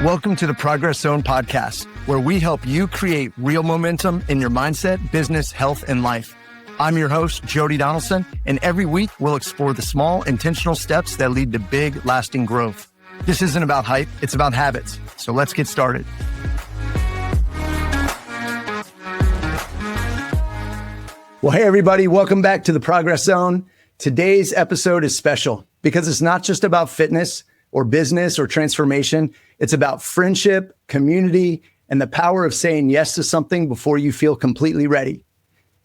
Welcome to the Progress Zone podcast, where we help you create real momentum in your mindset, business, health, and life. I'm your host, Jody Donaldson, and every week we'll explore the small, intentional steps that lead to big, lasting growth. This isn't about hype, it's about habits. So let's get started. Well, hey, everybody, welcome back to the Progress Zone. Today's episode is special because it's not just about fitness or business or transformation. It's about friendship, community, and the power of saying yes to something before you feel completely ready.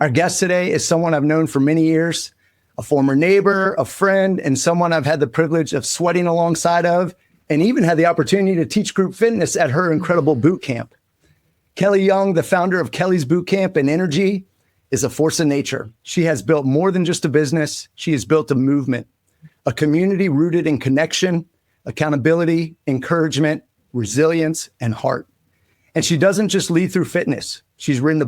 Our guest today is someone I've known for many years, a former neighbor, a friend, and someone I've had the privilege of sweating alongside of, and even had the opportunity to teach group fitness at her incredible Bootcamp. Kelly Young, the founder of Kelly's Bootcamp and INERGY, is a force of nature. She has built more than just a business. She has built a movement, a community rooted in connection, accountability, encouragement, resilience, and heart. And she doesn't just lead through fitness. She's written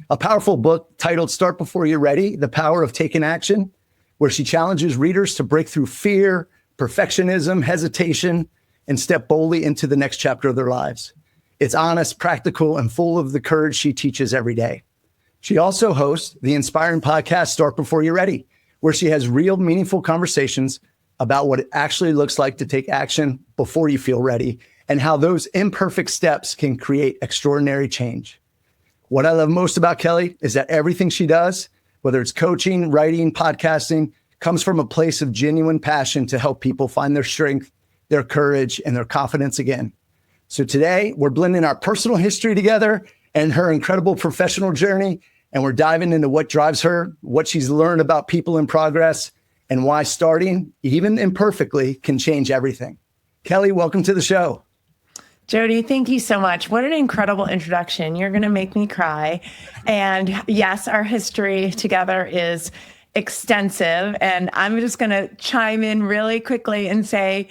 a powerful book titled Start Before You're Ready, The Power of Taking Action, where she challenges readers to break through fear, perfectionism, hesitation, and step boldly into the next chapter of their lives. It's honest, practical, and full of the courage she teaches every day. She also hosts the inspiring podcast Start Before You're Ready, where she has real, meaningful conversations about what it actually looks like to take action before you feel ready and how those imperfect steps can create extraordinary change. What I love most about Kelly is that everything she does, whether it's coaching, writing, podcasting, comes from a place of genuine passion to help people find their strength, their courage, and their confidence again. So today we're blending our personal history together and her incredible professional journey, and we're diving into what drives her, what she's learned about people in progress, and why starting, even imperfectly, can change everything. Kelly, welcome to the show. Jody, thank you so much. What an incredible introduction. You're going to make me cry. And yes, our history together is extensive. And I'm just going to chime in really quickly and say,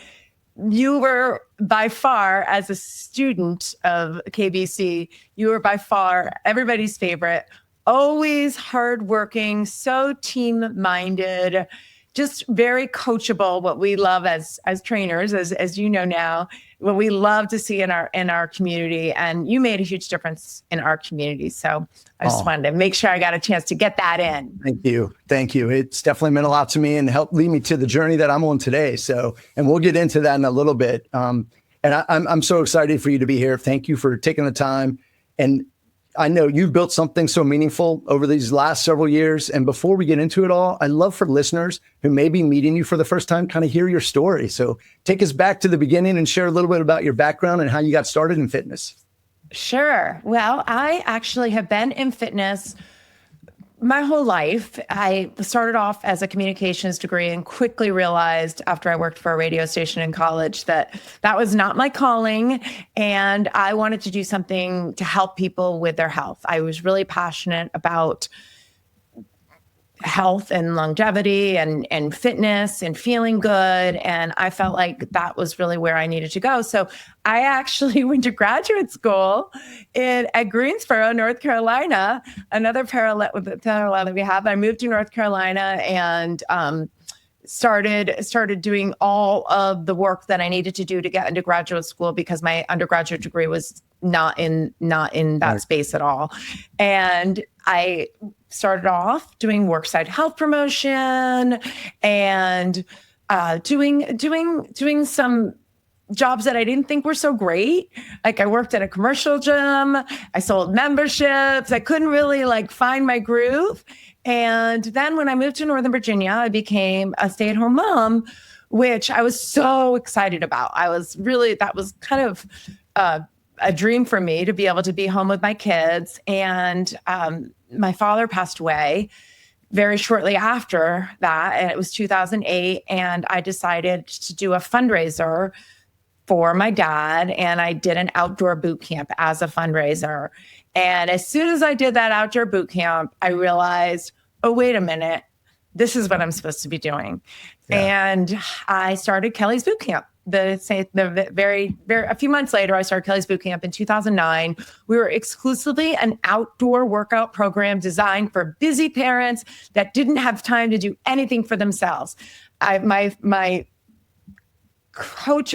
you were by far, as a student of KBC, you were by far everybody's favorite, always hardworking, so team-minded, just very coachable, what we love as trainers, as you know now, what we love to see in our community. And you made a huge difference in our community. So I just wanted to make sure I got a chance to get that in. Thank you. It's definitely meant a lot to me and helped lead me to the journey that I'm on today. So, and we'll get into that in a little bit. And I'm so excited for you to be here. Thank you for taking the time. And I know you've built something so meaningful over these last several years. And before we get into it all, I'd love for listeners who may be meeting you for the first time, kind of hear your story. So take us back to the beginning and share a little bit about your background and how you got started in fitness. Sure. Well, I actually have been in fitness my whole life. I started off as a communications degree and quickly realized after I worked for a radio station in college that that was not my calling. And I wanted to do something to help people with their health. I was really passionate about health and longevity and fitness and feeling good. And I felt like that was really where I needed to go. So I actually went to graduate school at Greensboro, North Carolina, another parallel that we have. I moved to North Carolina and started doing all of the work that I needed to do to get into graduate school because my undergraduate degree was not in that space at all. And I started off doing worksite health promotion and doing some jobs that I didn't think were so great. Like I worked at a commercial gym. I sold memberships. I couldn't really find my groove. And then when I moved to Northern Virginia, I became a stay-at-home mom, which I was so excited about. That was kind of a dream for me to be able to be home with my kids. And my father passed away very shortly after that. And it was 2008. And I decided to do a fundraiser for my dad. And I did an outdoor boot camp as a fundraiser. And as soon as I did that outdoor boot camp, I realized, oh, wait a minute, this is what I'm supposed to be doing. Yeah. And I started Kelly's Bootcamp. A few months later, I started Kelly's Bootcamp in 2009. We were exclusively an outdoor workout program designed for busy parents that didn't have time to do anything for themselves. My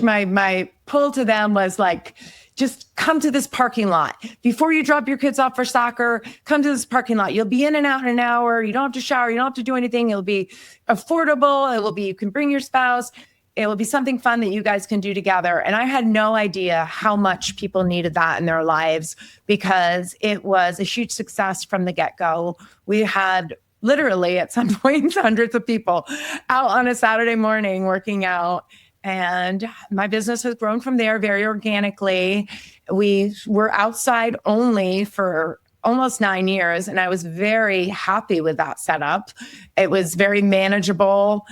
my pull to them was like, just come to this parking lot. Before you drop your kids off for soccer, come to this parking lot. You'll be in and out in an hour. You don't have to shower. You don't have to do anything. It'll be affordable. It will be, you can bring your spouse. It will be something fun that you guys can do together. And I had no idea how much people needed that in their lives, because it was a huge success from the get-go. We had literally at some point hundreds of people out on a Saturday morning working out. And my business has grown from there very organically. We were outside only for almost 9 years, and I was very happy with that setup. It was very manageable.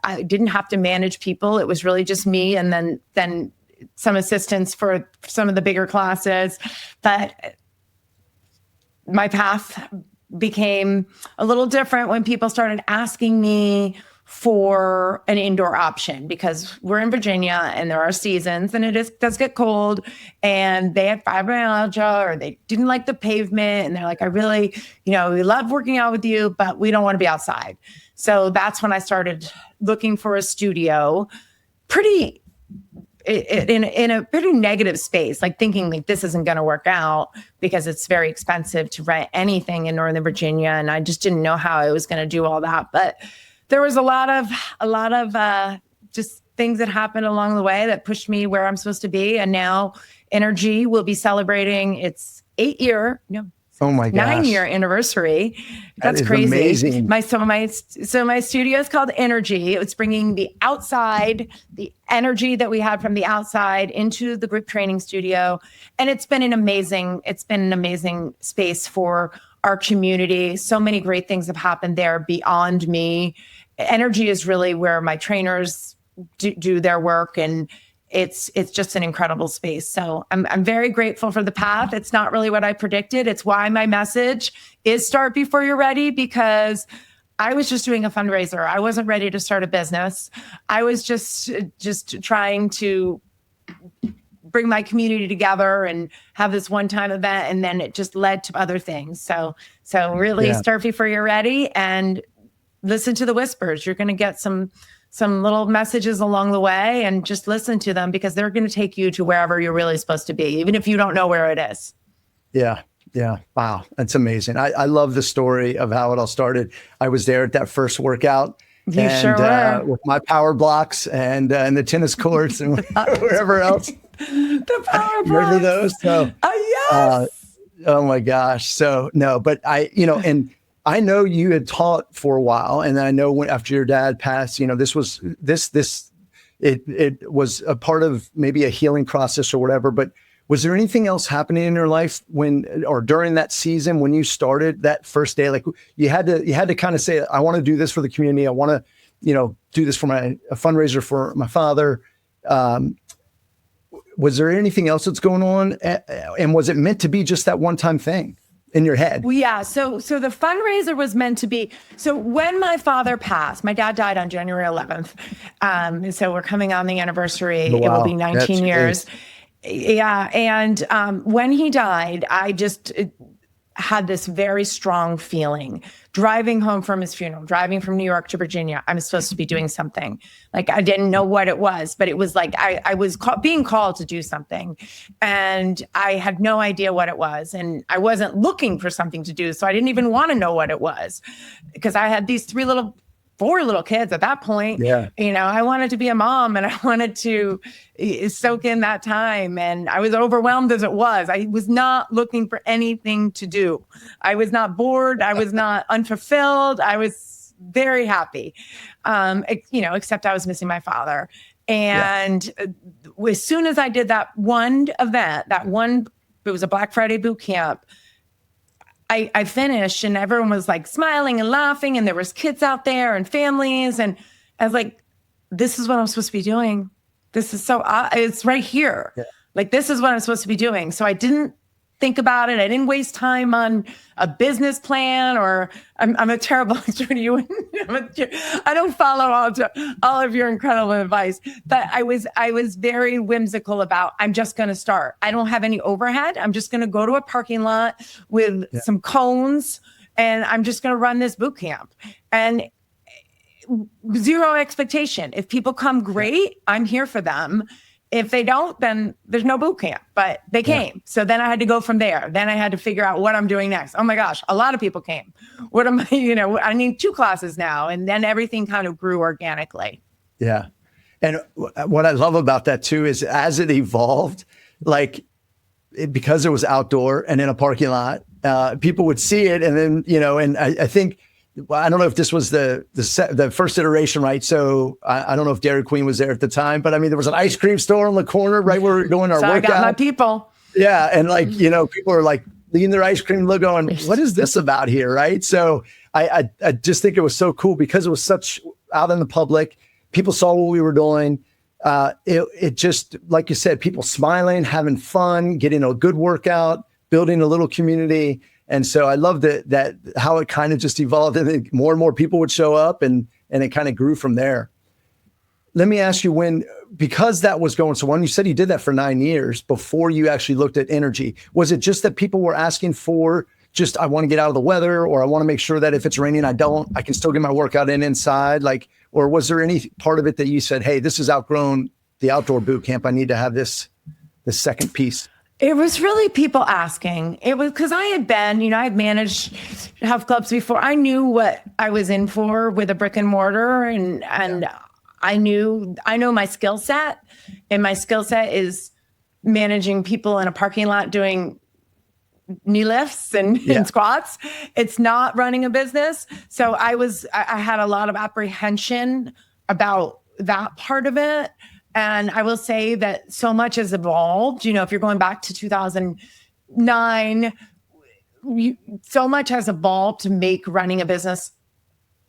I didn't have to manage people. It was really just me, and then some assistance for some of the bigger classes. But my path became a little different when people started asking me for an indoor option, because we're in Virginia and there are seasons and does get cold, and they had fibromyalgia or they didn't like the pavement. And they're like, I really, we love working out with you, but we don't want to be outside. So that's when I started looking for a studio in a pretty negative space, like thinking like this isn't going to work out because it's very expensive to rent anything in Northern Virginia. And I just didn't know how I was going to do all that. But there was a lot of just things that happened along the way that pushed me where I'm supposed to be. And now INERGY will be celebrating its 9-year anniversary. That's crazy. Amazing. My studio is called INERGY. It's bringing the energy that we had from the outside into the group training studio. And it's been an amazing space for our community. So many great things have happened there beyond me. INERGY is really where my trainers do their work, and it's just an incredible space. So I'm very grateful for the path. It's not really what I predicted. It's why my message is start before you're ready, because I was just doing a fundraiser. I wasn't ready to start a business. I was just trying to bring my community together and have this one-time event, and then it just led to other things. So really start before you're ready and listen to the whispers. You're going to get some little messages along the way, and just listen to them, because they're going to take you to wherever you're really supposed to be, even if you don't know where it is. Yeah. Yeah. Wow. That's amazing. I love the story of how it all started. I was there at that first workout. You sure were. With my power blocks and the tennis courts and wherever else. The power blocks. Remember those? So, yes. Oh my gosh. So no, but and I know you had taught for a while, and I know after your dad passed, it was a part of maybe a healing process or whatever. But was there anything else happening in your life during that season when you started that first day? Like you had to kind of say, I want to do this for the community. I want to, do this for a fundraiser for my father. Was there anything else that's going on? And was it meant to be just that one-time thing in your head? Well, yeah. So the fundraiser was meant to be. So when my father passed, my dad died on January 11th. So we're coming on the anniversary. Wow. It will be 19 years. Great. Yeah. And when he died, I just had this very strong feeling driving home from his funeral, driving from New York to Virginia. I'm supposed to be doing something. Like I didn't know what it was, but it was like I was being called to do something, and I had no idea what it was. And I wasn't looking for something to do, so I didn't even want to know what it was, because I had these 4 little kids at that point. Yeah. I wanted to be a mom, and I wanted to soak in that time. And I was overwhelmed as it was. I was not looking for anything to do. I was not bored. I was not unfulfilled. I was very happy, except I was missing my father. And as soon as I did that one event, it was a Black Friday boot camp, I finished, and everyone was like smiling and laughing, and there was kids out there and families. And I was like, this is what I'm supposed to be doing. This is it's right here. Yeah. Like, this is what I'm supposed to be doing. So I didn't think about it. I didn't waste time on a business plan, or I'm a terrible you. I don't follow all of your incredible advice, but I was very whimsical about, I'm just going to start. I don't have any overhead. I'm just going to go to a parking lot with some cones, and I'm just going to run this boot camp. And zero expectation. If people come, great, I'm here for them. If they don't, then there's no boot camp, but they came. So then I had to go from there. Then I had to figure out what I'm doing next. Oh my gosh, a lot of people came. What am I, I need 2 classes now. And then everything kind of grew organically. Yeah. And what I love about that too, is as it evolved, like because it was outdoor and in a parking lot, people would see it. And then, and I think, I don't know if this was the first iteration, right? So I don't know if Dairy Queen was there at the time, but I mean, there was an ice cream store on the corner, right where we were doing our workout. I got my people. Yeah. And like, people are like leaving their ice cream logo going, what is this about here? Right. So I just think it was so cool because it was such out in the public. People saw what we were doing. It just, like you said, people smiling, having fun, getting a good workout, building a little community. And so I loved that how it kind of just evolved, and then more and more people would show up, and it kind of grew from there. Let me ask you, because that was going, so when you said you did that for 9 years before you actually looked at energy, was it just that people were asking for I want to get out of the weather, or I want to make sure that if it's raining, I can still get my workout inside, or was there any part of it that you said, hey, this has outgrown the outdoor boot camp, I need to have this second piece? It was really people asking. It was because I had been, I'd managed health clubs before. I knew what I was in for with a brick and mortar, and I know my skill set, and my skill set is managing people in a parking lot doing knee lifts and squats. It's not running a business. So I had a lot of apprehension about that part of it. And I will say that so much has evolved. If you're going back to 2009, so much has evolved to make running a business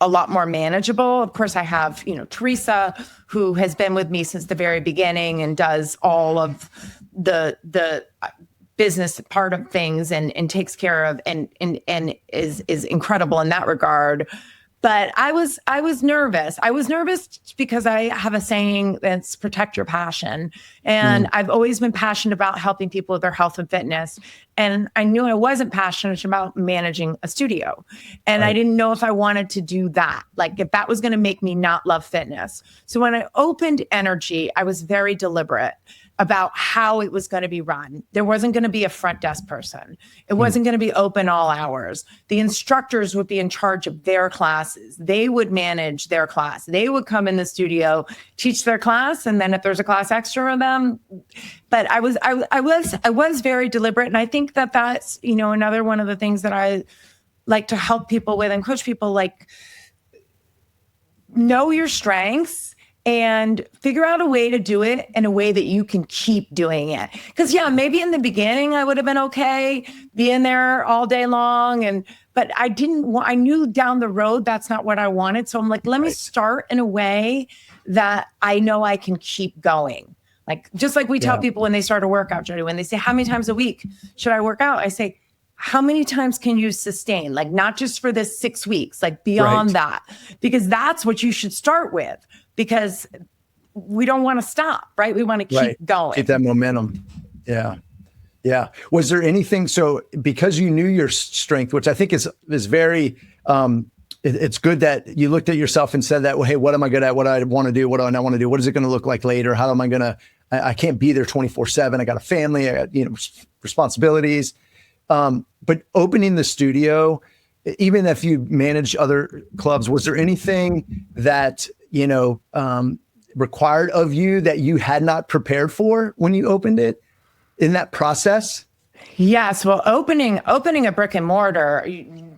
a lot more manageable. Of course, I have, Teresa, who has been with me since the very beginning and does all of the business part of things and takes care of and is incredible in that regard. But I was nervous. I was nervous because I have a saying that's protect your passion. And I've always been passionate about helping people with their health and fitness. And I knew I wasn't passionate about managing a studio. And I didn't know if I wanted to do that, if that was going to make me not love fitness. So when I opened Energy, I was very deliberate about how it was going to be run. There wasn't going to be a front desk person. It wasn't going to be open all hours. The instructors would be in charge of their classes. They would manage their class. They would come in the studio, teach their class, and then if there's a class extra of them. But I was very deliberate, and I think that that's another one of the things that I like to help people with and coach people, know your strengths and figure out a way to do it in a way that you can keep doing it. Because maybe in the beginning I would have been okay being there all day long, but I knew down the road that's not what I wanted. So I'm like, let me start in a way that I know I can keep going. Just like we tell people when they start a workout journey, when they say, how many times a week should I work out? I say, how many times can you sustain? Not just for this 6 weeks, beyond that, because that's what you should start with. Because we don't want to stop, right? We want to keep going. Keep that momentum. Yeah. Yeah. Was there anything, so because you knew your strength, which I think is very, it's good that you looked at yourself and said that, well, hey, what am I good at? What do I want to do? What do I not want to do? What is it going to look like later? How am I going to, I can't be there 24/7. I got a family, I got, responsibilities. But opening the studio, even if you manage other clubs, was there anything that, required of you that you had not prepared for when you opened it in that process? Yes. Well, opening a brick and mortar,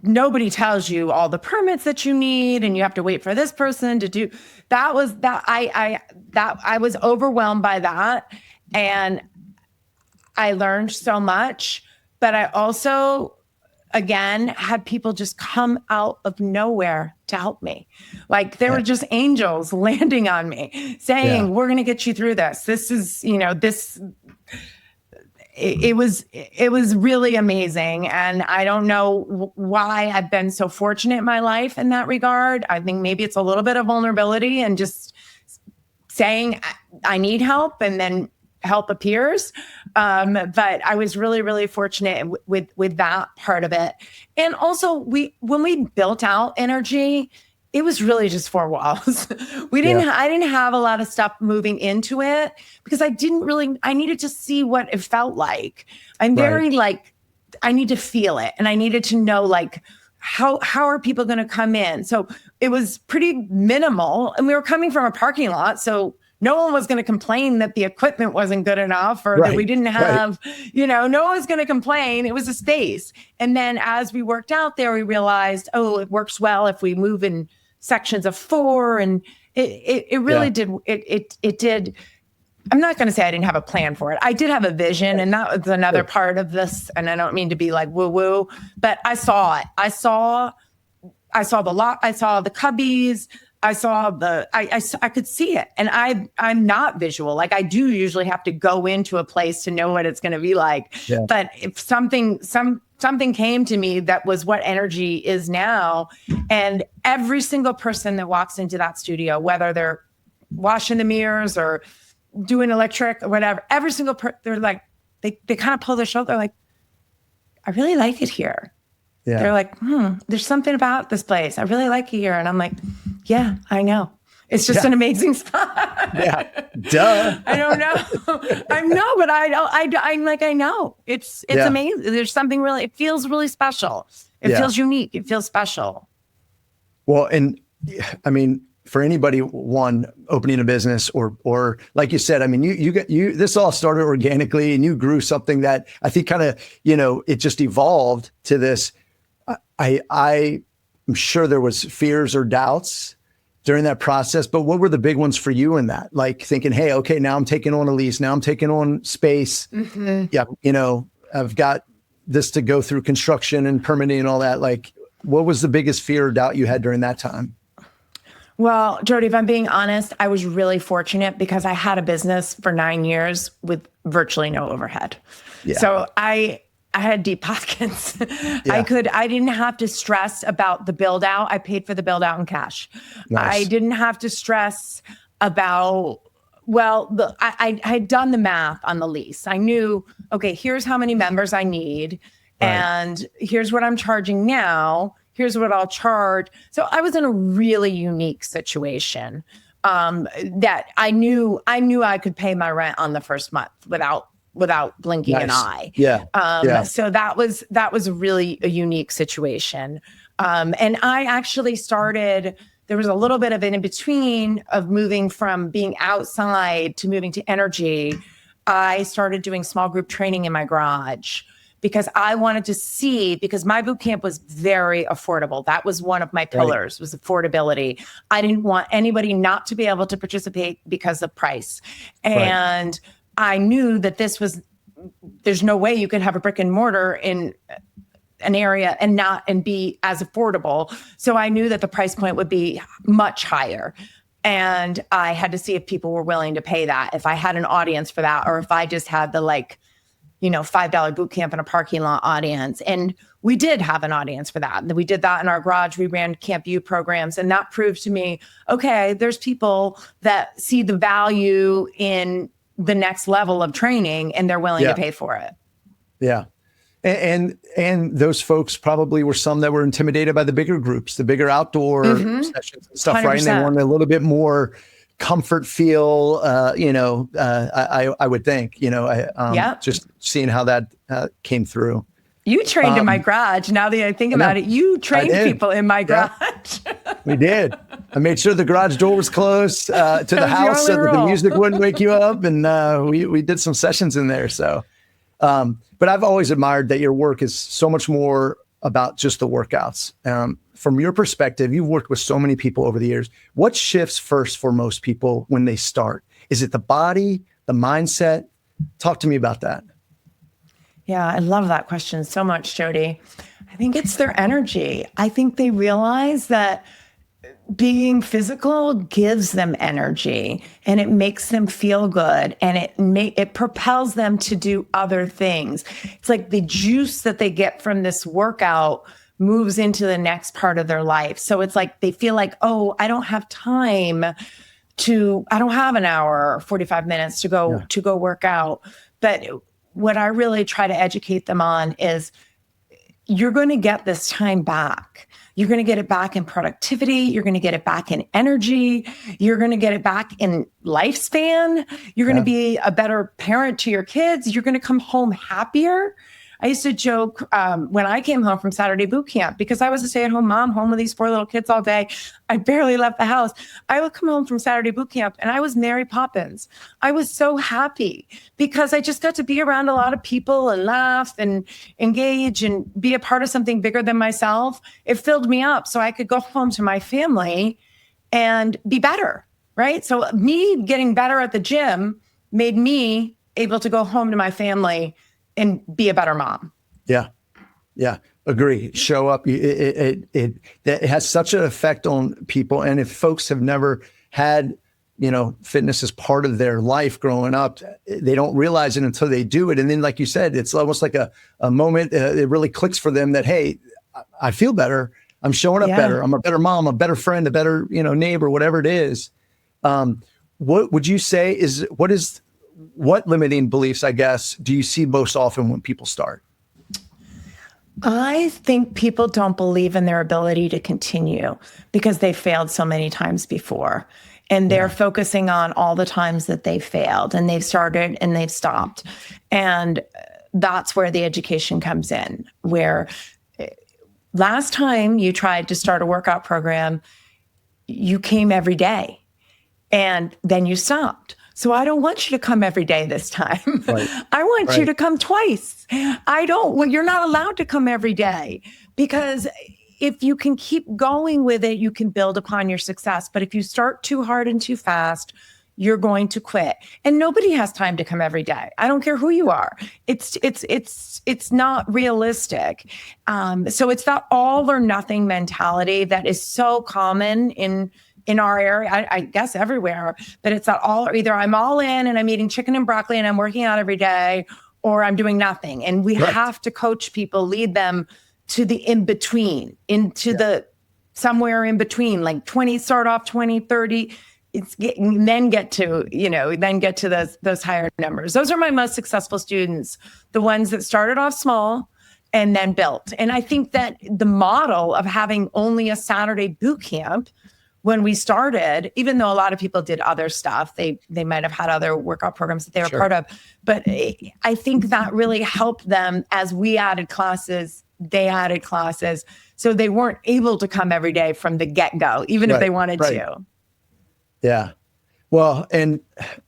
nobody tells you all the permits that you need, and you have to wait for this person to do that. I was overwhelmed by that, and I learned so much, but I also, again, had people just come out of nowhere to help me. They were just angels landing on me saying, we're going to get you through this. This is, it was really amazing. And I don't know why I've been so fortunate in my life in that regard. I think maybe it's a little bit of vulnerability and just saying I need help, and then help appears. But I was really, really fortunate with that part of it. And also when we built out Energy, it was really just four walls. I didn't have a lot of stuff moving into it because I needed to see what it felt like. I'm very like, I need to feel it. And I needed to know like, how are people going to come in? So it was pretty minimal, and we were coming from a parking lot. So no one was going to complain that the equipment wasn't good enough or that we didn't have, no one was going to complain. It was a space. And then as we worked out there, we realized, it works well if we move in sections of 4. And it really did. It did. I'm not going to say I didn't have a plan for it. I did have a vision, and that was another part of this. And I don't mean to be like woo woo, but I saw it. I saw the lot. I saw the cubbies. I saw I could see it, and I'm not visual. Like I do usually have to go into a place to know what it's going to be like. Yeah. But if something came to me that was what energy is now, and every single person that walks into that studio, whether they're washing the mirrors or doing electric or whatever, every single they're like, they kind of pull their shoulder, like, I really like it here. Yeah. They're like, there's something about this place. I really like it here. And I'm like, yeah, I know. It's just an amazing spot. Yeah. Duh. I don't know. I know, but I'm like, I know. It's amazing. There's something really, it feels really special. It feels unique. It feels special. Well, and I mean, for anybody opening a business or like you said, I mean, you this all started organically, and you grew something that I think kind of, it just evolved to this. I'm sure there was fears or doubts during that process, but what were the big ones for you in that? Like thinking, hey, okay, now I'm taking on a lease. Now I'm taking on space. Mm-hmm. Yeah. I've got this to go through construction and permitting and all that. Like, what was the biggest fear or doubt you had during that time? Well, Jody, if I'm being honest, I was really fortunate because I had a business for 9 years with virtually no overhead. Yeah. So I had deep pockets. Yeah. I didn't have to stress about the build out. I paid for the build out in cash. Nice. I didn't have to stress about, I had done the math on the lease. I knew, okay, here's how many members I need. Right. And here's what I'm charging now. Here's what I'll charge. So I was in a really unique situation that I knew I could pay my rent on the first month without blinking an eye. Yeah. So that was really a unique situation. And I actually there was a little bit of an in-between of moving from being outside to moving to energy. I started doing small group training in my garage because I wanted to see, because my boot camp was very affordable. That was one of my pillars, was affordability. I didn't want anybody not to be able to participate because of price. And I knew that there's no way you could have a brick and mortar in an area and be as affordable. So I knew that the price point would be much higher. And I had to see if people were willing to pay that, if I had an audience for that, or if I just had the $5 boot camp in a parking lot audience. And we did have an audience for that. We did that in our garage. We ran Camp U programs. And that proved to me, okay, there's people that see the value in the next level of training and they're willing to pay for it. Yeah. And those folks probably were some that were intimidated by the bigger groups, the bigger outdoor sessions and stuff, 100%. Right? And they wanted a little bit more comfort feel, I would think, just seeing how that came through. You trained in my garage. Now that I think about it, you trained people in my garage. We did. I made sure the garage door was closed to the house so that the music wouldn't wake you up. And we did some sessions in there. So, but I've always admired that your work is so much more about just the workouts. From your perspective, you've worked with so many people over the years. What shifts first for most people when they start? Is it the body, the mindset? Talk to me about that. Yeah, I love that question so much, Jody. I think it's their energy. I think they realize that being physical gives them energy and it makes them feel good and it propels them to do other things. It's like the juice that they get from this workout moves into the next part of their life. So it's like they feel like, oh, I don't have an hour or 45 minutes to go work out. But what I really try to educate them on is you're going to get this time back. You're going to get it back in productivity. You're going to get it back in energy. You're going to get it back in lifespan. You're going to be a better parent to your kids. You're going to come home happier. I used to joke when I came home from Saturday boot camp, because I was a stay-at-home mom, home with these 4 little kids all day. I barely left the house. I would come home from Saturday boot camp and I was Mary Poppins. I was so happy because I just got to be around a lot of people and laugh and engage and be a part of something bigger than myself. It filled me up so I could go home to my family and be better, right? So me getting better at the gym made me able to go home to my family and be a better mom. Yeah. Agree. Show up. It has such an effect on people. And if folks have never had, fitness as part of their life growing up, they don't realize it until they do it. And then, like you said, it's almost like a moment. It really clicks for them that, hey, I feel better. I'm showing up better. I'm a better mom, a better friend, a better, neighbor, whatever it is. What would you say what limiting beliefs, I guess, do you see most often when people start? I think people don't believe in their ability to continue because they failed so many times before. And they're focusing on all the times that they failed and they've started and they've stopped. And that's where the education comes in, where last time you tried to start a workout program, you came every day and then you stopped. So I don't want you to come every day this time. Right. I want you to come twice. You're not allowed to come every day, because if you can keep going with it, you can build upon your success. But if you start too hard and too fast, you're going to quit. And nobody has time to come every day. I don't care who you are. It's not realistic. So it's that all or nothing mentality that is so common in our area, I guess everywhere, but it's that either I'm all in and I'm eating chicken and broccoli and I'm working out every day, or I'm doing nothing. And we have to coach people, lead them to the in-between, into the somewhere in between, like start off 20, 30, then get to those higher numbers. Those are my most successful students, the ones that started off small and then built. And I think that the model of having only a Saturday boot camp, when we started, even though a lot of people did other stuff, they might have had other workout programs that they were part of. But I think that really helped them as we added classes, they added classes. So they weren't able to come every day from the get-go, even if they wanted to. Yeah. Well, and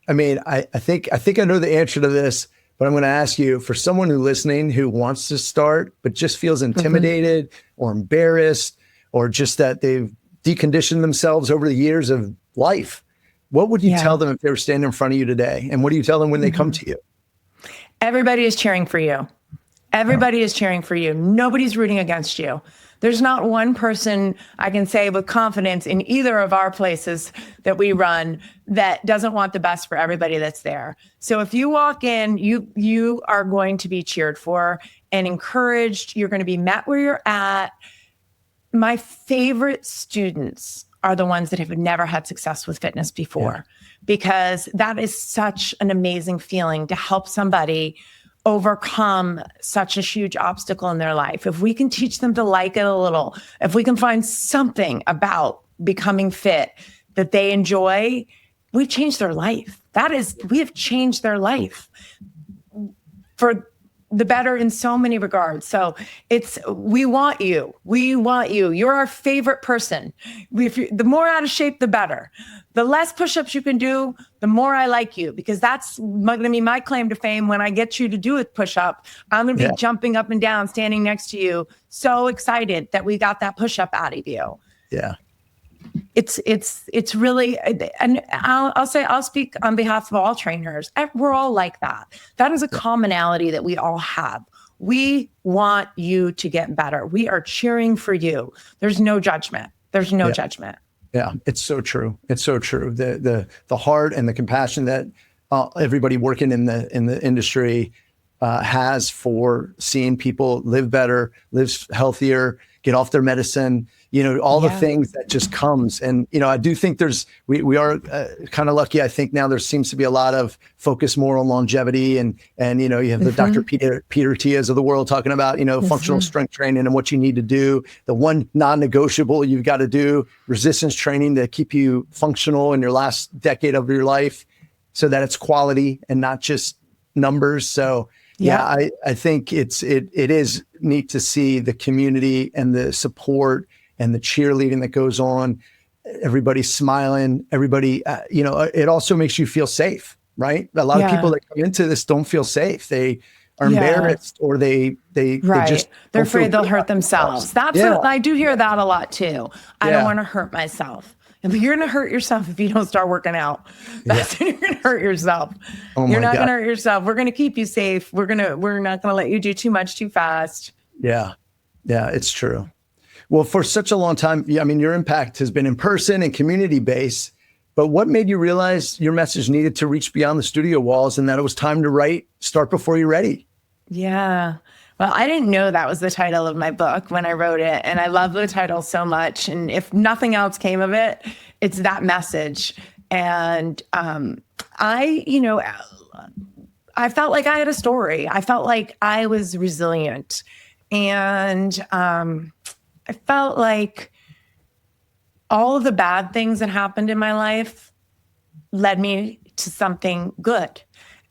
I mean, I think I know the answer to this, but I'm going to ask you, for someone who's listening who wants to start, but just feels intimidated or embarrassed, or just that they've deconditioned themselves over the years of life, what would you tell them if they were standing in front of you today? And what do you tell them when they come to you? Everybody is cheering for you. Everybody is cheering for you. Nobody's rooting against you. There's not one person I can say with confidence in either of our places that we run that doesn't want the best for everybody that's there. So if you walk in, you are going to be cheered for and encouraged. You're going to be met where you're at. My favorite students are the ones that have never had success with fitness before, because that is such an amazing feeling to help somebody overcome such a huge obstacle in their life. If we can teach them to like it a little, if we can find something about becoming fit that they enjoy, we've changed their life. We have changed their life for the better in so many regards. So we want you. You're our favorite person. The more out of shape, the better. The less push-ups you can do, the more I like you, because that's going to be my claim to fame. When I get you to do a push-up, I'm going to be jumping up and down, standing next to you, so excited that we got that push-up out of you. Yeah. It's really, and I'll speak on behalf of all trainers. We're all like that. That is a commonality that we all have. We want you to get better. We are cheering for you. There's no judgment. There's no judgment. Yeah, it's so true. It's so true. The heart and the compassion that everybody working in the industry has for seeing people live better, live healthier, get off their medicine, all the things that just comes. And, I do think we are kind of lucky. I think now there seems to be a lot of focus more on longevity and you have the Dr. Peter Tias of the world talking about, functional strength training and what you need to do. The one non-negotiable you've got to do, resistance training to keep you functional in your last decade of your life so that it's quality and not just numbers. So I think it is neat to see the community and the support and the cheerleading that goes on. Everybody's smiling. Everybody, it also makes you feel safe, right? A lot of people that come into this don't feel safe. They are embarrassed, or they're afraid they'll hurt themselves. I do hear that a lot too. I don't want to hurt myself. You're going to hurt yourself if you don't start working out. That's when you're going to hurt yourself. You're not going to hurt yourself. We're going to keep you safe. We're not going to let you do too much too fast. Yeah. Yeah, it's true. Well, for such a long time, your impact has been in person and community based, but what made you realize your message needed to reach beyond the studio walls and that it was time to start before you're ready? Yeah. Well, I didn't know that was the title of my book when I wrote it. And I love the title so much. And if nothing else came of it, it's that message. And I felt like I had a story. I felt like I was resilient. And I felt like all of the bad things that happened in my life led me to something good.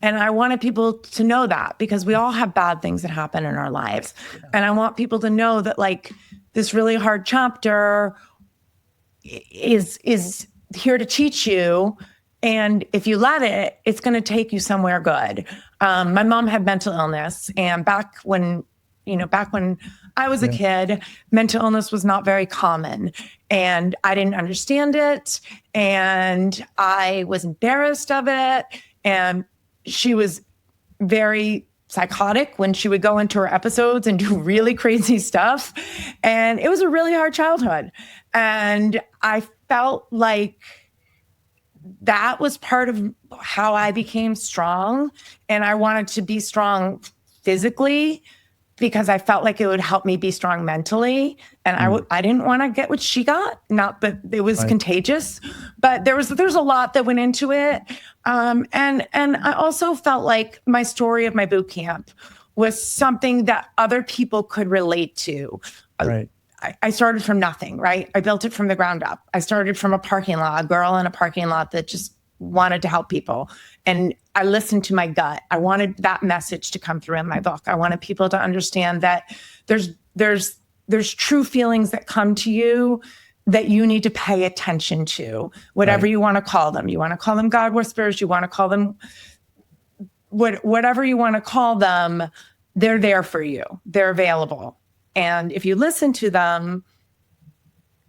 And I wanted people to know that, because we all have bad things that happen in our lives. And I want people to know that this really hard chapter is here to teach you. And if you let it, it's going to take you somewhere good. My mom had mental illness. And back when I was a kid, mental illness was not very common. And I didn't understand it. And I was embarrassed of it. And she was very psychotic when she would go into her episodes and do really crazy stuff. And it was a really hard childhood. And I felt like that was part of how I became strong. And I wanted to be strong physically because I felt like it would help me be strong mentally. And I didn't want to get what she got. Not that it was contagious, but there's a lot that went into it. And I also felt like my story of my boot camp was something that other people could relate to. Right. I started from nothing, right? I built it from the ground up. I started from a parking lot, a girl in a parking lot that just wanted to help people. And I listened to my gut. I wanted that message to come through in my book. I wanted people to understand that there's true feelings that come to you that you need to pay attention to, whatever you want to call them. You want to call them God whispers. You want to call them whatever you want to call them. They're there for you. They're available. And if you listen to them,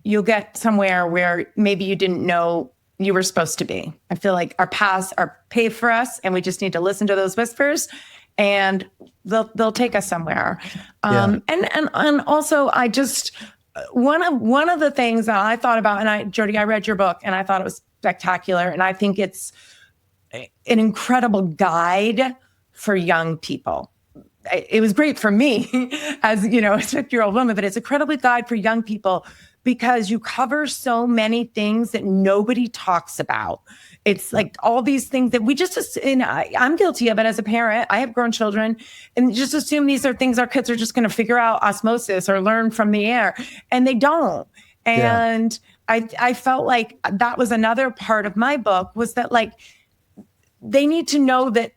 you'll get somewhere where maybe you didn't know you were supposed to be. I feel like our paths are paved for us, and we just need to listen to those whispers, and they'll take us somewhere. And also, I just one of the things that I thought about, and Jody, I read your book, and I thought it was spectacular, and I think it's an incredible guide for young people. It was great for me as, a 50-year-old woman, but it's incredibly guide for young people because you cover so many things that nobody talks about. It's like all these things that we just, and I'm guilty of it as a parent. I have grown children and just assume these are things our kids are just going to figure out osmosis or learn from the air, and they don't. And I felt like that was another part of my book, was that they need to know that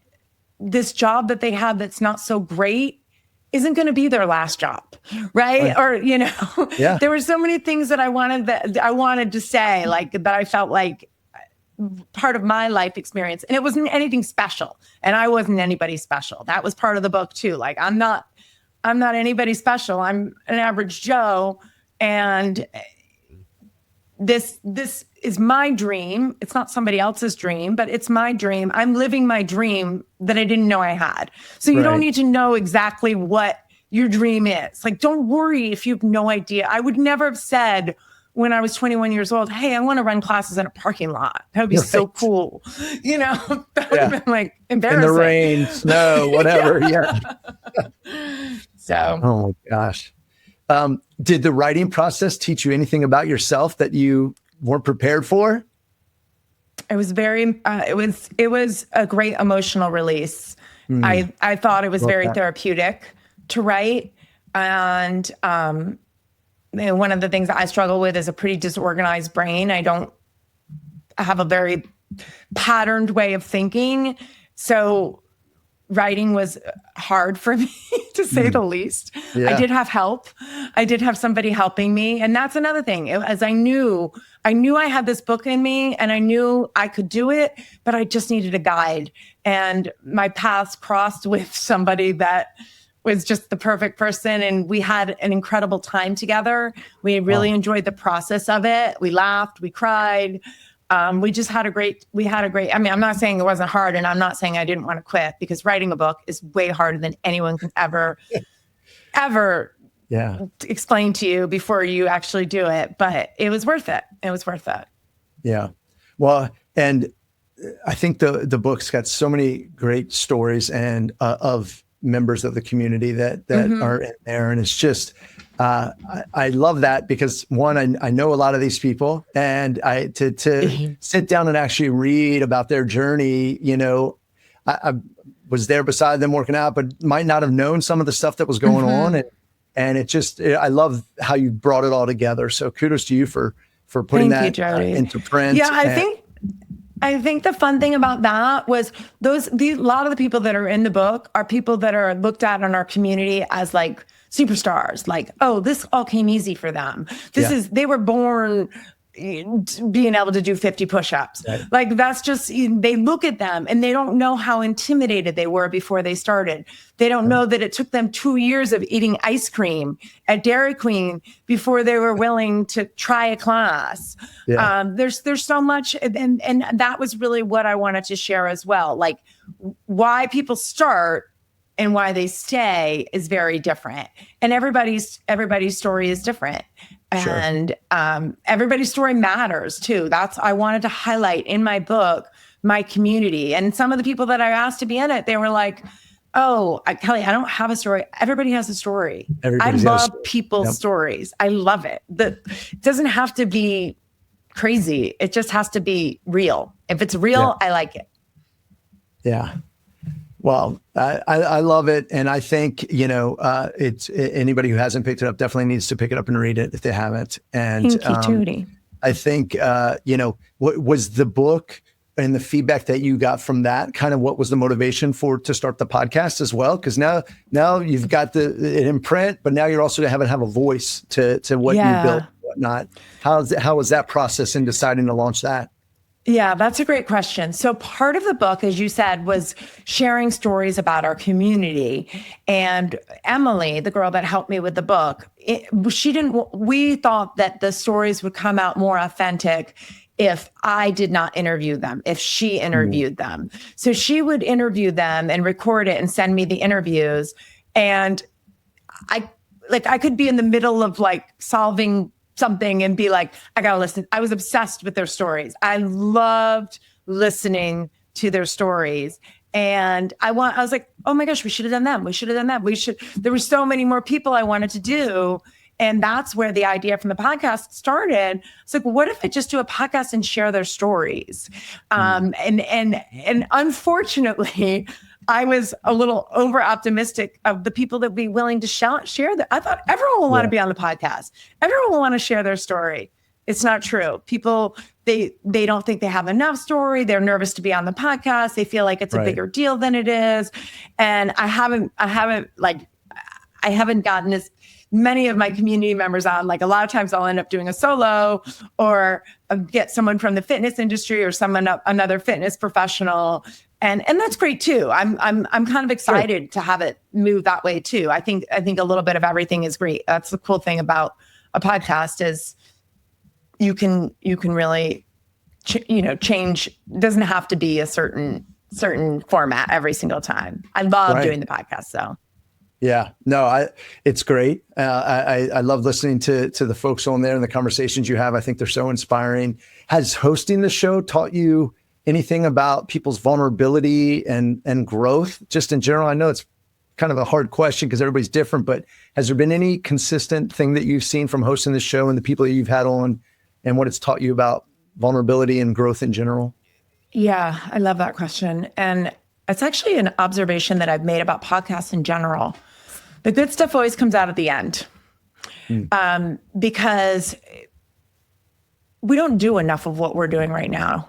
this job that they have that's not so great isn't going to be their last job, right? Or, there were so many things that I wanted to say, that I felt like part of my life experience, and it wasn't anything special, and I wasn't anybody special. That was part of the book too. I'm not anybody special. I'm an average Joe, and this is my dream. It's not somebody else's dream, but it's my dream. I'm living my dream that I didn't know I had. So you don't need to know exactly what your dream is. Don't worry if you have no idea. I would never have said when I was 21 years old, hey, I want to run classes in a parking lot. That would be so cool. That would have been embarrassing. In the rain, snow, whatever. So. Oh my gosh. Did the writing process teach you anything about yourself that you weren't prepared for? It was very, it was a great emotional release. I thought it was very therapeutic to write. And one of the things that I struggle with is a pretty disorganized brain. I have a very patterned way of thinking. So writing was hard for me, to say the least. Yeah. I did have help. I did have somebody helping me. And that's another thing. As I knew I had this book in me and I knew I could do it, but I just needed a guide. And my paths crossed with somebody that was just the perfect person. And we had an incredible time together. We really enjoyed the process of it. We laughed, we cried. We had a great, I mean, I'm not saying it wasn't hard, and I'm not saying I didn't want to quit, because writing a book is way harder than anyone can ever explain to you before you actually do it. But it was worth it. It was worth it. Yeah. Well, and I think the book's got so many great stories and of members of the community that are in there. And it's just, I love that, because one, I know a lot of these people, and to sit down and actually read about their journey, I was there beside them working out, but might not have known some of the stuff that was going on. And I love how you brought it all together. So kudos to you for putting that into print. Yeah, I think the fun thing about that was a lot of the people that are in the book are people that are looked at in our community as like superstars. Like, oh, this all came easy for them. They were born being able to do 50 push-ups. Right. Like, that's just, they look at them and they don't know how intimidated they were before they started. They don't know that it took them 2 years of eating ice cream at Dairy Queen before they were willing to try a class. Yeah. There's so much. And that was really what I wanted to share as well. Like, why people start and why they stay is very different. And everybody's story is different. Sure. And everybody's story matters too. I wanted to highlight in my book, my community. And some of the people that I asked to be in it, they were like, oh, Kelly, I don't have a story. Everybody has a story. I love people's stories. I love it. It doesn't have to be crazy. It just has to be real. If it's real, I like it. Yeah. Well, I love it. And I think, it's anybody who hasn't picked it up definitely needs to pick it up and read it if they haven't. And thank you, Judy. I think, what was the book and the feedback that you got from that kind of what was the motivation to start the podcast as well? Because now you've got it in print, but now you're also have a voice to what you built and whatnot. How was that process in deciding to launch that? Yeah, that's a great question. So part of the book, as you said, was sharing stories about our community. And Emily, the girl that helped me with the book, we thought that the stories would come out more authentic if I did not interview them, if she interviewed them. So she would interview them and record it and send me the interviews. And I could be in the middle of solving something and be like, I gotta listen. I was obsessed with their stories. I loved listening to their stories. And I was like, oh my gosh, we should have done them. We should have done that. There were so many more people I wanted to do. And that's where the idea from the podcast started. It's like, what if I just do a podcast and share their stories? And unfortunately, I was a little over optimistic of the people that would be willing to share that. I thought everyone will want to be on the podcast. Everyone will want to share their story. It's not true. People, they don't think they have enough story. They're nervous to be on the podcast. They feel like it's a bigger deal than it is. And I haven't gotten as many of my community members on. Like, a lot of times I'll end up doing a solo or get someone from the fitness industry or another fitness professional. And that's great too. I'm kind of excited to have it move that way too. I think a little bit of everything is great. That's the cool thing about a podcast is you can really change. It doesn't have to be a certain format every single time. I love doing the podcast. So yeah, no, it's great. I love listening to the folks on there and the conversations you have. I think they're so inspiring. Has hosting the show taught you anything about people's vulnerability and growth just in general? I know it's kind of a hard question because everybody's different, but has there been any consistent thing that you've seen from hosting the show and the people that you've had on and what it's taught you about vulnerability and growth in general? Yeah, I love that question. And it's actually an observation that I've made about podcasts in general. The good stuff always comes out at the end. Because we don't do enough of what we're doing right now.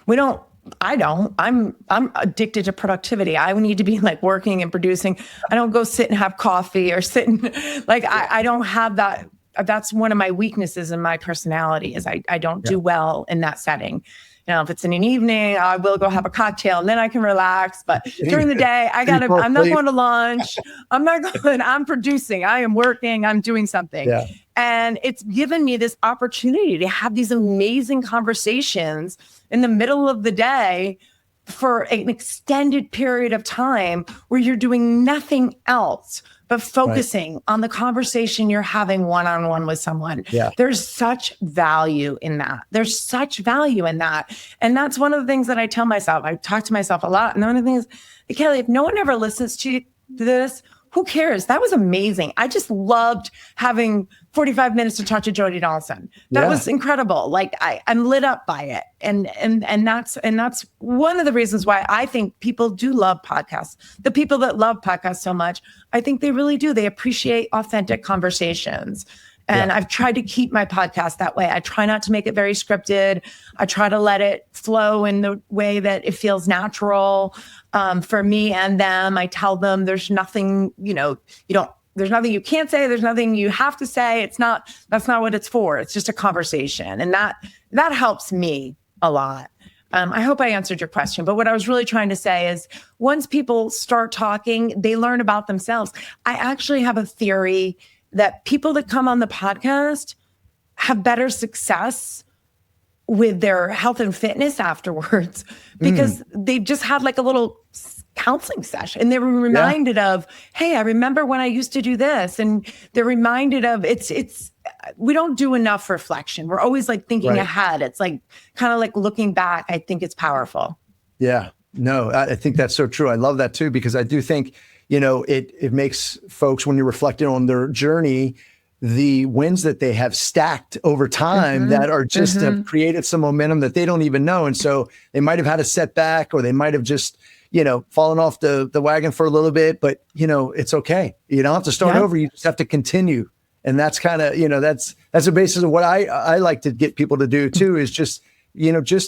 I'm addicted to productivity. I need to be like working and producing. I don't go sit and have coffee or sit and like, I don't have that. That's one of my weaknesses in my personality is I don't do well in that setting. You know, if it's in an evening, I will go have a cocktail and then I can relax. But during the day, I'm not going to lunch. I'm producing. I am working. I'm doing something. Yeah. And it's given me this opportunity to have these amazing conversations in the middle of the day for an extended period of time where you're doing nothing else but focusing on the conversation you're having one-on-one with someone. Yeah. There's such value in that. And that's one of the things that I tell myself. I talk to myself a lot. And one of the things, Kelly, if no one ever listens to this, who cares? That was amazing. I just loved having 45 minutes to talk to Jody Donaldson. That was incredible. Like I'm lit up by it. And that's one of the reasons why I think people do love podcasts. The people that love podcasts so much, I think they really do. They appreciate authentic conversations. And I've tried to keep my podcast that way. I try not to make it very scripted. I try to let it flow in the way that it feels natural for me and them. I tell them there's nothing, there's nothing you can't say. There's nothing you have to say. That's not what it's for. It's just a conversation. And that helps me a lot. I hope I answered your question, but what I was really trying to say is once people start talking, they learn about themselves. I actually have a theory that people that come on the podcast have better success with their health and fitness afterwards because they just had like a little counseling session and they were reminded of, hey, I remember when I used to do this. And they're reminded of we don't do enough reflection. We're always like thinking ahead. It's like kind of like looking back. I think it's powerful. Yeah, no, I think that's so true. I love that too, because I do think, it makes folks, when you're reflecting on their journey, the wins that they have stacked over time that are just have created some momentum that they don't even know. And so they might have had a setback or they might have just, fallen off the wagon for a little bit, but it's okay. You don't have to start over. You just have to continue. And that's kind of, that's the basis of what I like to get people to do too, is just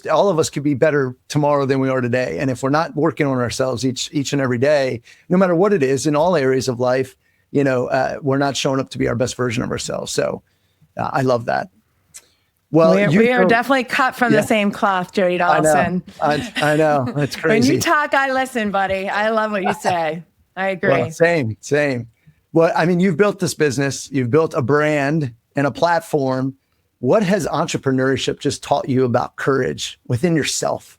all of us could be better tomorrow than we are today. And if we're not working on ourselves each and every day, no matter what it is in all areas of life, we're not showing up to be our best version of ourselves. So I love that. Well, we are definitely cut from the same cloth, Jody Donaldson. I know. That's crazy. When you talk, I listen, buddy. I love what you say. I agree. Well, same. Well, I mean, you've built this business, you've built a brand and a platform. What has entrepreneurship just taught you about courage within yourself?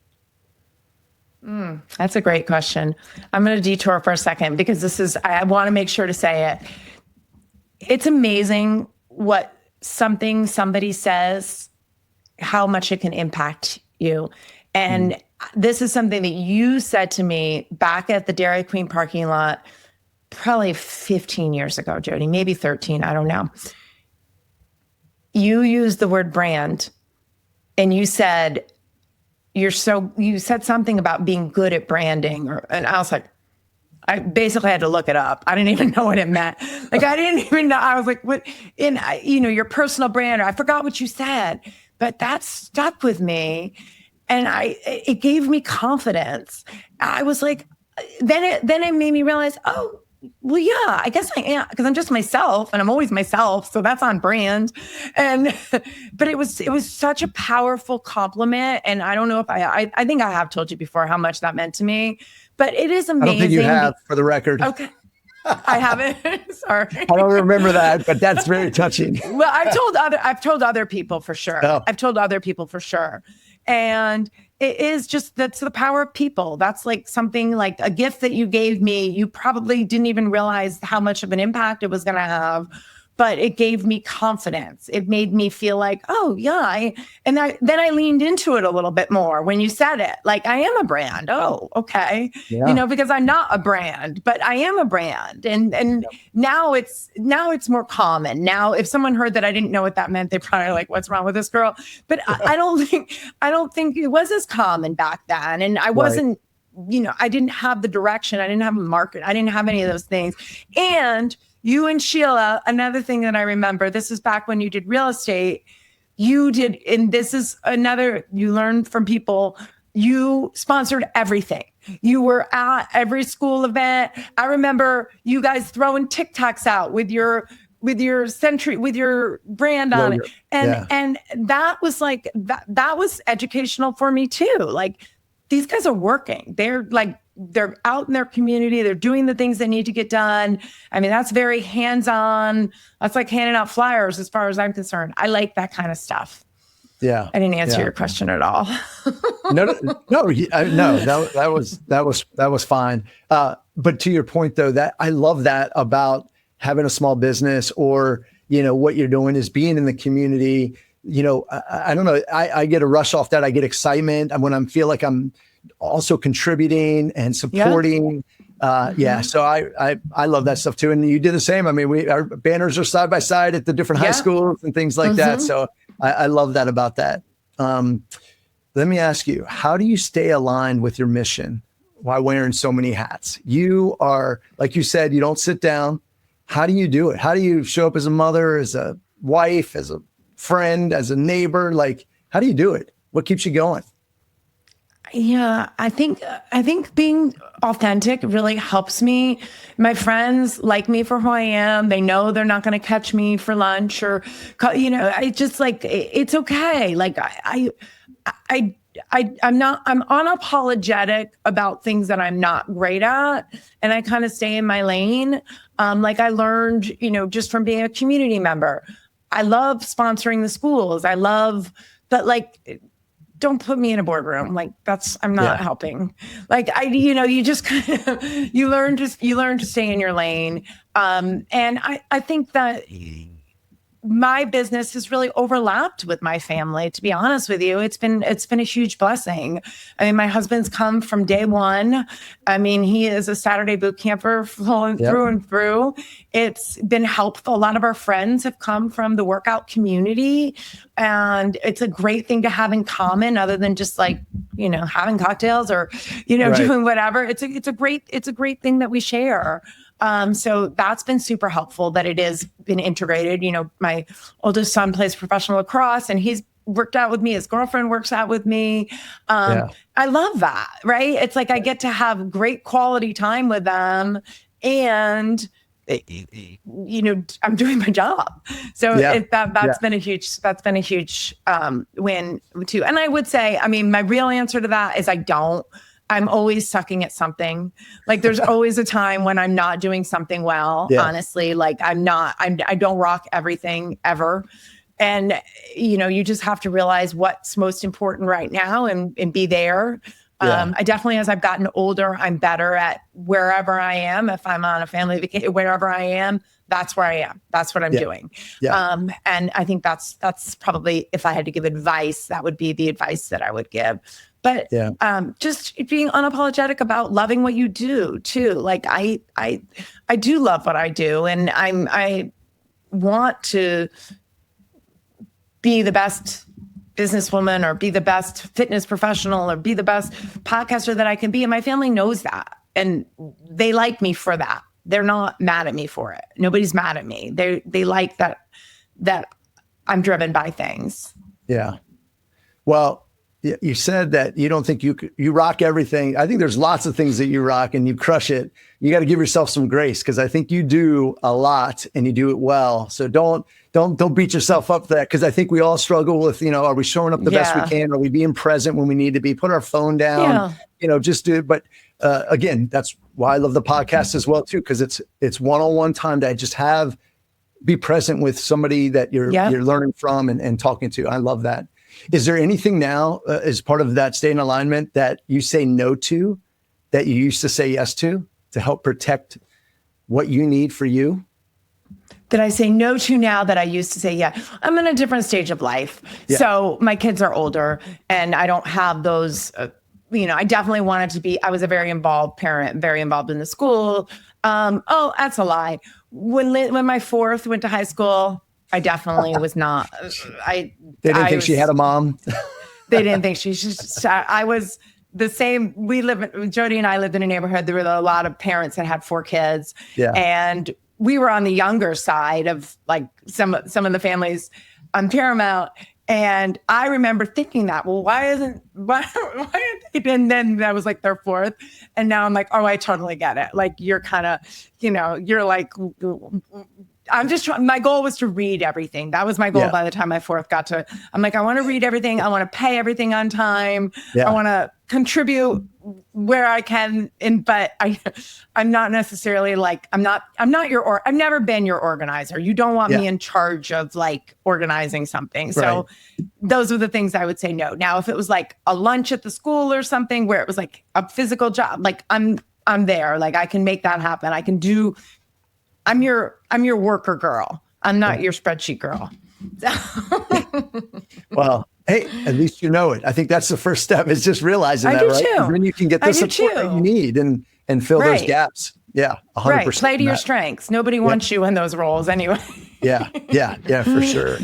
That's a great question. I'm going to detour for a second because I want to make sure to say it. It's amazing what somebody says, how much it can impact you. And this is something that you said to me back at the Dairy Queen parking lot, probably 15 years ago, Jody, maybe 13. I don't know. You used the word brand and you said, you said something about being good at branding, and I was like, I basically had to look it up. I didn't even know what it meant. Like, I didn't even know. I was like, what your personal brand, or I forgot what you said, but that stuck with me. And it gave me confidence. I was like, then it made me realize, oh, well, yeah, I guess I am, because I'm just myself and I'm always myself. So that's on brand. But it was such a powerful compliment. And I don't know if I think I have told you before how much that meant to me, but it is amazing. I don't think you have, for the record. Okay. I haven't. Sorry. I don't remember that, but that's very touching. Well, I've told other people for sure. Oh. I've told other people for sure. And it is that's the power of people. That's like something like a gift that you gave me. You probably didn't even realize how much of an impact it was going to have. but it gave me confidence. It made me feel like, oh yeah. Then I leaned into it a little bit more when you said it, like I am a brand. Oh, okay. Yeah. Because I'm not a brand, but I am a brand. And now it's more common. Now, if someone heard that I didn't know what that meant, they probably like, what's wrong with this girl? But I don't think it was as common back then. And I wasn't, I didn't have the direction. I didn't have a market. I didn't have any of those things. And you and Sheila, another thing that I remember, this is back when you did real estate, you did, and this is another, you learned from people, you sponsored everything. You were at every school event. I remember you guys throwing TikToks out with your century, with your brand on it. And that was like, that was educational for me too. Like, these guys are working. They're out in their community. They're doing the things that need to get done. I mean, that's very hands-on. That's like handing out flyers as far as I'm concerned. I like that kind of stuff. Yeah. I didn't answer your question at all. No, that was fine. But to your point though, that I love that about having a small business, or, what you're doing is being in the community. I don't know. I get a rush off that. I get excitement when I feel like I'm also contributing and supporting. So I love that stuff too. And you did the same. I mean, our banners are side by side at the different high schools and things like that. So I love that about that. Let me ask you, how do you stay aligned with your mission while wearing so many hats? You are, like you said, you don't sit down. How do you do it? How do you show up as a mother, as a wife, as a friend, as a neighbor? Like, how do you do it? What keeps you going? Yeah, I think being authentic really helps me. My friends like me for who I am. They know they're not going to catch me for lunch, or, I just like, it's okay. Like I'm unapologetic about things that I'm not great at. And I kind of stay in my lane. Like I learned, just from being a community member, I love sponsoring the schools. But like, don't put me in a boardroom. Like I'm not helping. Like you just kind of, you learn to stay in your lane. And I think that my business has really overlapped with my family. To be honest with you, it's been a huge blessing. I mean, my husband's come from day one. I mean, he is a Saturday boot camper flowing through and through. It's been helpful. A lot of our friends have come from the workout community, and it's a great thing to have in common, other than just like, having cocktails or, doing whatever. It's a great thing that we share. So that's been super helpful that it has been integrated. My oldest son plays professional lacrosse, and he's worked out with me. His girlfriend works out with me. I love that, right? It's like I get to have great quality time with them, and I'm doing my job. So that's been a huge win too. And I would say, I mean, my real answer to that is I'm always sucking at something. Like there's always a time when I'm not doing something well, honestly. Like I don't rock everything ever. And, you just have to realize what's most important right now and be there. I definitely, as I've gotten older, I'm better at wherever I am. If I'm on a family vacation, wherever I am, that's where I am. That's what I'm doing. And I think that's probably, if I had to give advice, that would be the advice that I would give. But just being unapologetic about loving what you do too. Like I do love what I do, and I want to be the best businesswoman, or be the best fitness professional, or be the best podcaster that I can be. And my family knows that, and they like me for that. They're not mad at me for it. Nobody's mad at me. They like that I'm driven by things. Yeah. Well, you said that you don't think you rock everything. I think there's lots of things that you rock and you crush it. You got to give yourself some grace, because I think you do a lot and you do it well. So don't beat yourself up for that, because I think we all struggle with, are we showing up the best we can? Are we being present when we need to be? Put our phone down, just do it. But again, that's why I love the podcast as well too, because it's one-on-one time to just be present with somebody that you're learning from and talking to. I love that. Is there anything now as part of that stay in alignment that you say no to, that you used to say yes to help protect what you need for you? that I say no to now that I used to say, yeah, I'm in a different stage of life. Yeah. So my kids are older and I don't have those, I definitely wanted to be, I was a very involved parent, very involved in the school. Oh, that's a lie. When my fourth went to high school, I definitely was not, They didn't think she had a mom. They didn't think I was the same. Jody and I lived in a neighborhood. There were a lot of parents that had 4 kids. Yeah. And we were on the younger side of like some of the families on Paramount. And I remember thinking that, well, why aren't they? And then that was like their fourth. And now I'm like, oh, I totally get it. Like you're kind of, you're like, I'm just trying. My goal was to read everything. That was my goal by the time my fourth got to. I'm like, I want to read everything. I want to pay everything on time. I want to contribute where I can. But I'm not necessarily like, I've never been your organizer. You don't want me in charge of like organizing something. So those are the things I would say no. Now, if it was like a lunch at the school or something where it was like a physical job, like I'm there. Like I can make that happen. I can do. I'm your worker girl. I'm not your spreadsheet girl. Well, hey, at least you know it. I think that's the first step is just realizing that, right? Too. Then you can get the support that you need and fill those gaps. Yeah, 100%. Right. Play to your strengths. Nobody wants you in those roles anyway. Yeah, for sure.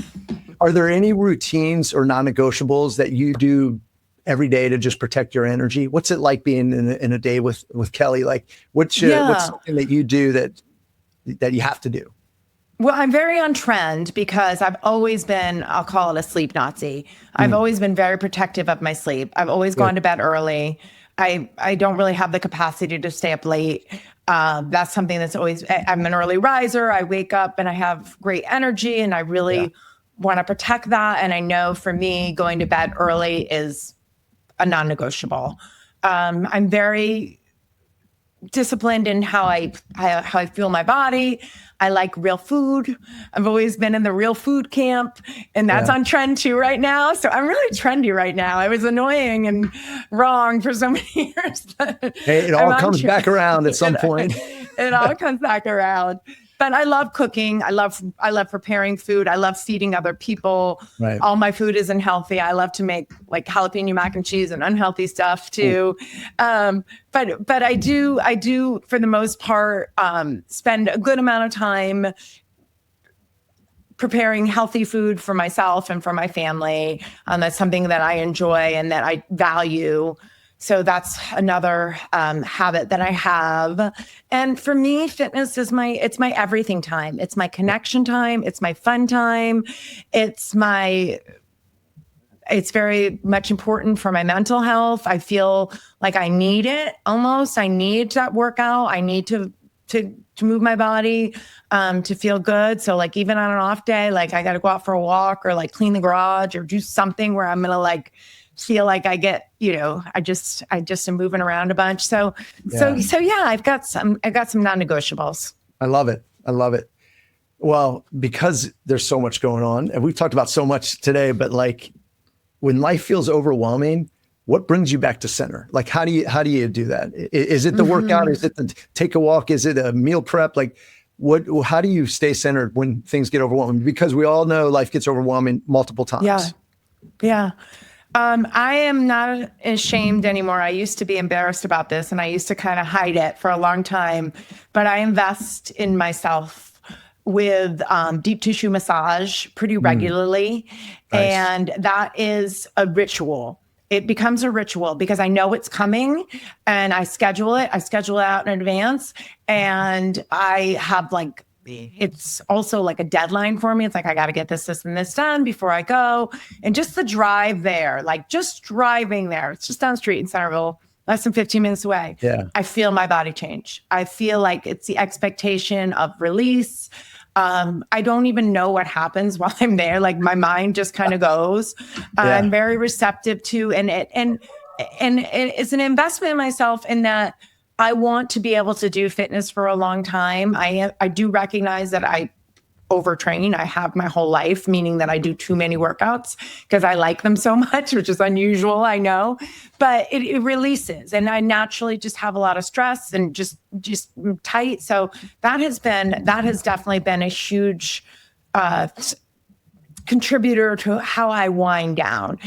Are there any routines or non-negotiables that you do every day to just protect your energy? What's it like being in a day with Kelly? Like, what's something that you do that you have to do? Well, I'm very on trend because I've always been, I'll call it a sleep Nazi. I've always been very protective of my sleep. I've always gone to bed early. I don't really have the capacity to stay up late. That's something that's always, I'm an early riser. I wake up and I have great energy and I really want to protect that. And I know for me, going to bed early is a non-negotiable. I'm very disciplined in how I feel my body. I like real food. I've always been in the real food camp, and that's on trend too right now. So I'm really trendy right now. I was annoying and wrong for so many years. Hey, it all comes back around at some point. It all comes back around. But I love cooking. I love preparing food. I love feeding other people. Right. All my food isn't healthy. I love to make like jalapeno mac and cheese and unhealthy stuff too. But I do for the most part spend a good amount of time preparing healthy food for myself and for my family. That's something that I enjoy and that I value. So that's another habit that I have. And for me, fitness is it's my everything time. It's my connection time. It's my fun time. It's very much important for my mental health. I feel like I need it almost. I need that workout. I need to move my body to feel good. So like even on an off day, like I got to go out for a walk or like clean the garage or do something where I'm going to like feel like I get, I just am moving around a bunch. So yeah, I've got some non-negotiables. I love it. Well, because there's so much going on and we've talked about so much today, but like when life feels overwhelming, what brings you back to center? Like, how do you do that? Is it the workout? Is it the take a walk? Is it a meal prep? Like how do you stay centered when things get overwhelming? Because we all know life gets overwhelming multiple times. Yeah. I am not ashamed anymore. I used to be embarrassed about this and I used to kind of hide it for a long time, but I invest in myself with deep tissue massage pretty regularly. Nice. And that is a ritual. It becomes a ritual because I know it's coming and I schedule it. I schedule it out in advance and I have like, it's also like a deadline for me. It's like, I got to get this and this done before I go. And just the drive there, like just driving there, it's just down the street in Centerville, less than 15 minutes away. Yeah. I feel my body change. I feel like it's the expectation of release. I don't even know what happens while I'm there. Like my mind just kind of goes. I'm very receptive to, and it's an investment in myself in that I want to be able to do fitness for a long time. I do recognize that I overtrain. I have my whole life, meaning that I do too many workouts because I like them so much, which is unusual, I know, but it releases. And I naturally just have a lot of stress and just tight. So that has definitely been a huge contributor to how I wind down.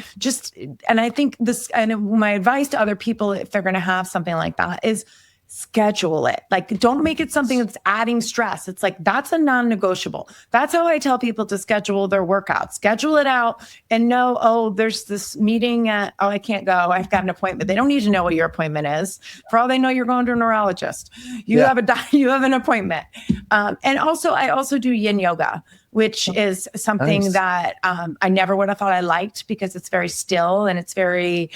And I think my advice to other people, if they're going to have something like that, is schedule it. Like, don't make it something that's adding stress. It's like, that's a non-negotiable. That's how I tell people to schedule their workouts. Schedule it out and know, oh, there's this meeting I can't go. I've got an appointment. They don't need to know what your appointment is. For all they know, you're going to a neurologist. You have an appointment. And also, I also do yin yoga, which is something that I never would have thought I liked because it's very still and it's very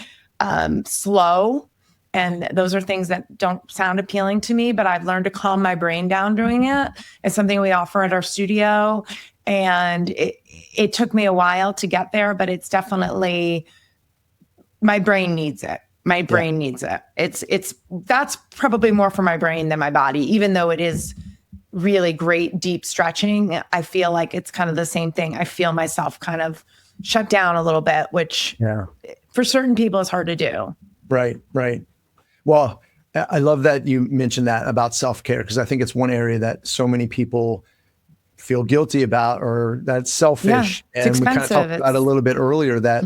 slow. And those are things that don't sound appealing to me, but I've learned to calm my brain down doing it. It's something we offer at our studio. And it took me a while to get there, but it's definitely, my brain needs it. My brain needs it. That's probably more for my brain than my body, even though it is really great, deep stretching. I feel like it's kind of the same thing. I feel myself kind of shut down a little bit, which for certain people is hard to do. Right. Well, I love that you mentioned that about self-care, because I think it's one area that so many people feel guilty about, or that's selfish. Yeah, and we kind of talked about it a little bit earlier that,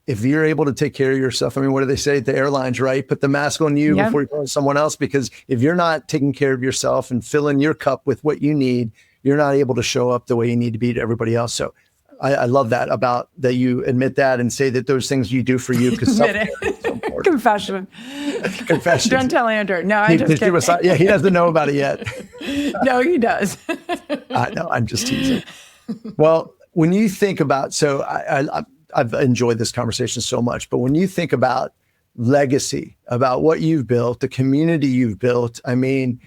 if you're able to take care of yourself, I mean, what do they say at the airlines, right? Put the mask on you before you put on someone else, because if you're not taking care of yourself and filling your cup with what you need, you're not able to show up the way you need to be to everybody else. So I love that about that you admit that and say that those things you do for you, because Confession. Don't tell Andrew. No, I'm just kidding. He doesn't know about it yet. No, he does. No, I'm just teasing. Well, when you think about, I've enjoyed this conversation so much, but when you think about legacy, about what you've built, the community you've built, I mean,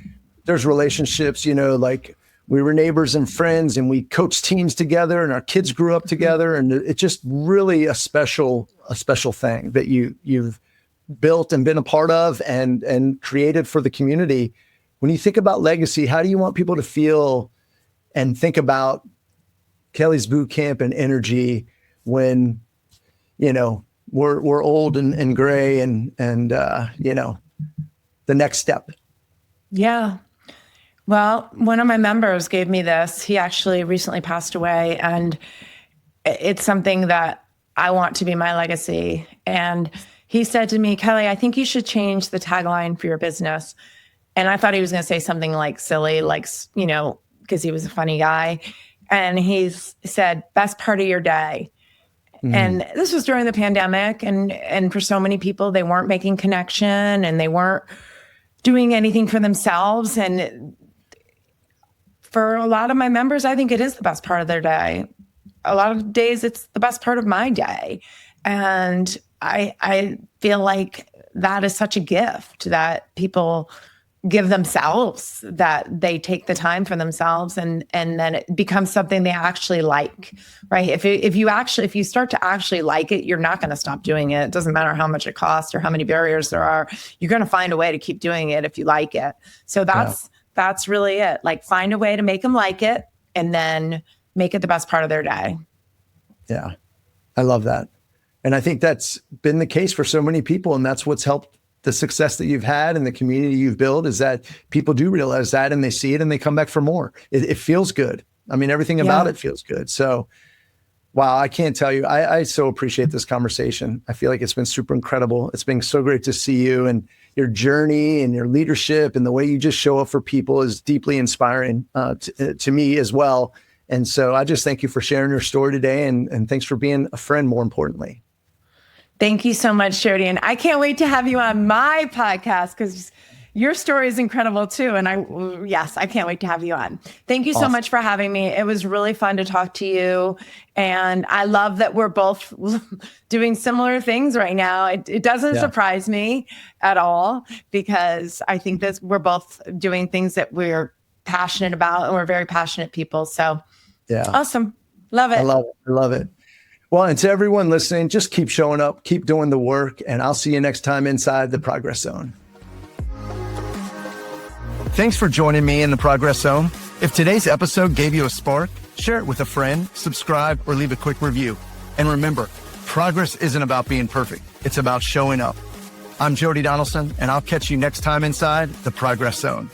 there's relationships, like we were neighbors and friends and we coached teams together and our kids grew up together. And it's just really a special thing that you've built and been a part of and created for the community. When you think about legacy, how do you want people to feel and think about Kelly's Bootcamp and INERGY when, we're old and gray and the next step? Yeah. Well, one of my members gave me this. He actually recently passed away, and it's something that I want to be my legacy. And he said to me, Kelly, I think you should change the tagline for your business. And I thought he was going to say something like silly, because he was a funny guy. And he said, best part of your day. Mm-hmm. And this was during the pandemic. And for so many people, they weren't making connection and they weren't doing anything for themselves. And for a lot of my members, I think it is the best part of their day. A lot of days, it's the best part of my day. And I feel like that is such a gift that people give themselves, that they take the time for themselves, and then it becomes something they actually like, right? If you start to actually like it, you're not going to stop doing it. It doesn't matter how much it costs or how many barriers there are. You're going to find a way to keep doing it if you like it. So that's really it. Like, find a way to make them like it and then make it the best part of their day. Yeah, I love that. And I think that's been the case for so many people. And that's what's helped the success that you've had and the community you've built, is that people do realize that and they see it and they come back for more. It feels good. I mean, everything about it feels good. So, wow, I can't tell you. I so appreciate this conversation. I feel like it's been super incredible. It's been so great to see you, and your journey and your leadership and the way you just show up for people is deeply inspiring to me as well. And so I just thank you for sharing your story today, and thanks for being a friend, more importantly. Thank you so much, Jody. And I can't wait to have you on my podcast, because your story is incredible too. And I can't wait to have you on. Thank you so much for having me. It was really fun to talk to you. And I love that we're both doing similar things right now. It doesn't surprise me at all, because I think that we're both doing things that we're passionate about, and we're very passionate people. So awesome. Love it. I love it. Well, and to everyone listening, just keep showing up, keep doing the work, and I'll see you next time inside the Progress Zone. Thanks for joining me in the Progress Zone. If today's episode gave you a spark, share it with a friend, subscribe, or leave a quick review. And remember, progress isn't about being perfect. It's about showing up. I'm Jody Donaldson, and I'll catch you next time inside the Progress Zone.